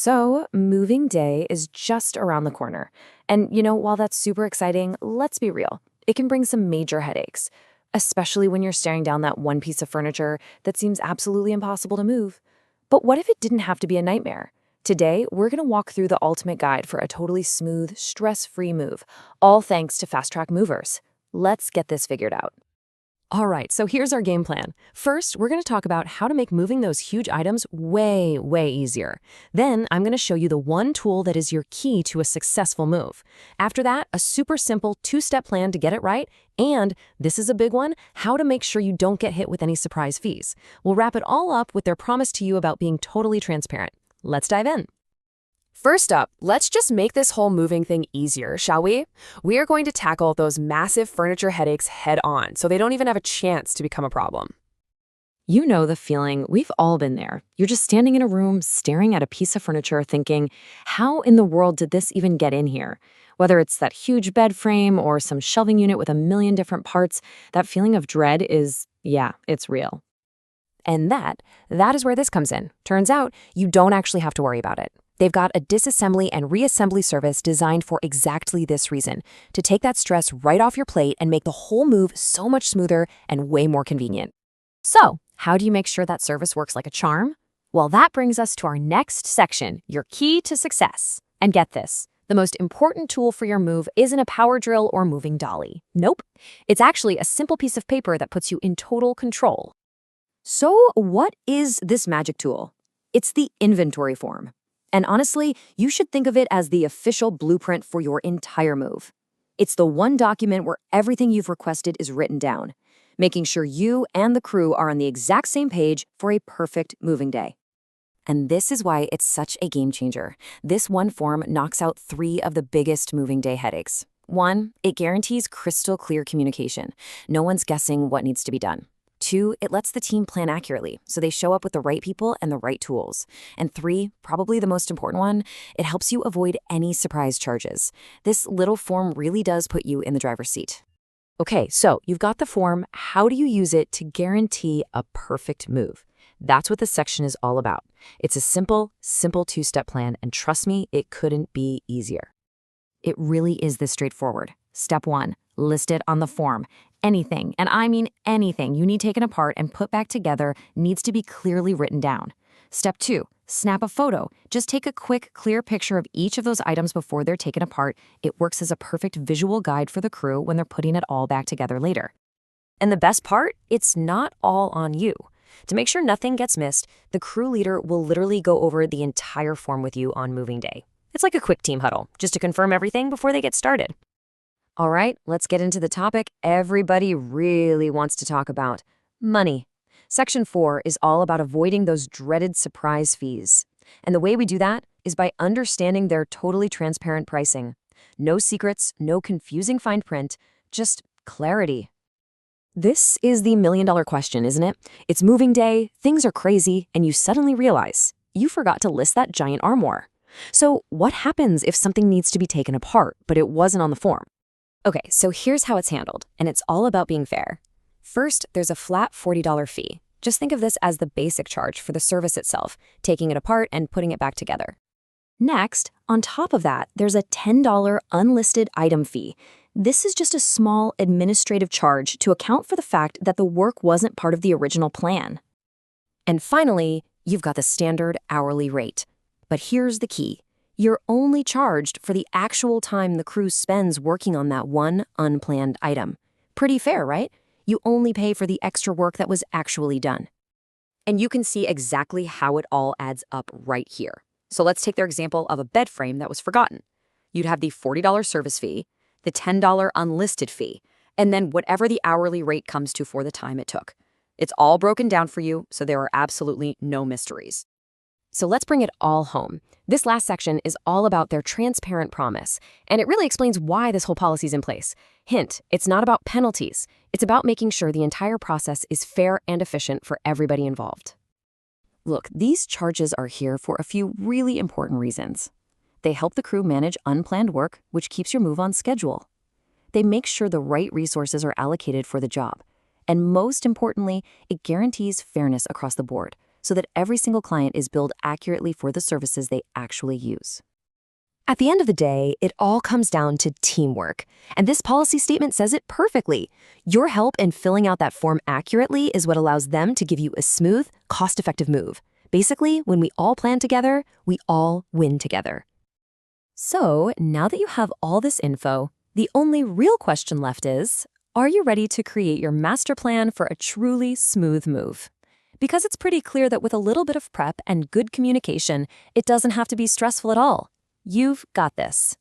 So, moving day is just around the corner. And, while that's super exciting, let's be real. It can bring some major headaches, especially when you're staring down that one piece of furniture that seems absolutely impossible to move. But what if it didn't have to be a nightmare? Today, we're going to walk through the ultimate guide for a totally smooth, stress-free move, all thanks to Fast Track Movers. Let's get this figured out. All right, so here's our game plan. First, we're going to talk about how to make moving those huge items way, way easier. Then, I'm going to show you the one tool that is your key to a successful move. After that, a super simple two-step plan to get it right. And, this is a big one, how to make sure you don't get hit with any surprise fees. We'll wrap it all up with their promise to you about being totally transparent. Let's dive in. First up, let's just make this whole moving thing easier, shall we? We are going to tackle those massive furniture headaches head on, so they don't even have a chance to become a problem. You know the feeling, we've all been there. You're just standing in a room, staring at a piece of furniture, thinking, how in the world did this even get in here? Whether it's that huge bed frame or some shelving unit with a million different parts, that feeling of dread is, yeah, it's real. And that is where this comes in. Turns out, you don't actually have to worry about it. They've got a disassembly and reassembly service designed for exactly this reason, to take that stress right off your plate and make the whole move so much smoother and way more convenient. So, how do you make sure that service works like a charm? Well, that brings us to our next section, your key to success. And get this, the most important tool for your move isn't a power drill or moving dolly. Nope. It's actually a simple piece of paper that puts you in total control. So, what is this magic tool? It's the inventory form. And honestly, you should think of it as the official blueprint for your entire move. It's the one document where everything you've requested is written down, making sure you and the crew are on the exact same page for a perfect moving day. And this is why it's such a game changer. This one form knocks out 3 of the biggest moving day headaches. 1, it guarantees crystal clear communication. No one's guessing what needs to be done. 2, it lets the team plan accurately, so they show up with the right people and the right tools. And 3, probably the most important one, it helps you avoid any surprise charges. This little form really does put you in the driver's seat. Okay, so you've got the form. How do you use it to guarantee a perfect move? That's what this section is all about. It's a simple two-step plan, and trust me, it couldn't be easier. It really is this straightforward. Step 1, list it on the form. Anything, and I mean anything, you need taken apart and put back together needs to be clearly written down. Step 2, snap a photo. Just take a quick, clear picture of each of those items before they're taken apart. It works as a perfect visual guide for the crew when they're putting it all back together later. And the best part, it's not all on you. To make sure nothing gets missed, the crew leader will literally go over the entire form with you on moving day. It's like a quick team huddle, just to confirm everything before they get started. All right, let's get into the topic everybody really wants to talk about, money. Section 4 is all about avoiding those dreaded surprise fees. And the way we do that is by understanding their totally transparent pricing. No secrets, no confusing fine print, just clarity. This is the million-dollar question, isn't it? It's moving day, things are crazy, and you suddenly realize you forgot to list that giant armoire. So what happens if something needs to be taken apart, but it wasn't on the form? Okay, so here's how it's handled, and it's all about being fair. First, there's a flat $40 fee. Just think of this as the basic charge for the service itself, taking it apart and putting it back together. Next, on top of that, there's a $10 unlisted item fee. This is just a small administrative charge to account for the fact that the work wasn't part of the original plan. And finally, you've got the standard hourly rate. But here's the key. You're only charged for the actual time the crew spends working on that one unplanned item. Pretty fair, right? You only pay for the extra work that was actually done. And you can see exactly how it all adds up right here. So let's take their example of a bed frame that was forgotten. You'd have the $40 service fee, the $10 unlisted fee, and then whatever the hourly rate comes to for the time it took. It's all broken down for you, so there are absolutely no mysteries. So let's bring it all home. This last section is all about their transparent promise, and it really explains why this whole policy is in place. Hint, it's not about penalties. It's about making sure the entire process is fair and efficient for everybody involved. Look, these charges are here for a few really important reasons. They help the crew manage unplanned work, which keeps your move on schedule. They make sure the right resources are allocated for the job. And most importantly, it guarantees fairness across the board. so that every single client is billed accurately for the services they actually use. At the end of the day, it all comes down to teamwork. And this policy statement says it perfectly. Your help in filling out that form accurately is what allows them to give you a smooth, cost-effective move. Basically, when we all plan together, we all win together. So, now that you have all this info, the only real question left is, are you ready to create your master plan for a truly smooth move? Because it's pretty clear that with a little bit of prep and good communication, it doesn't have to be stressful at all. You've got this.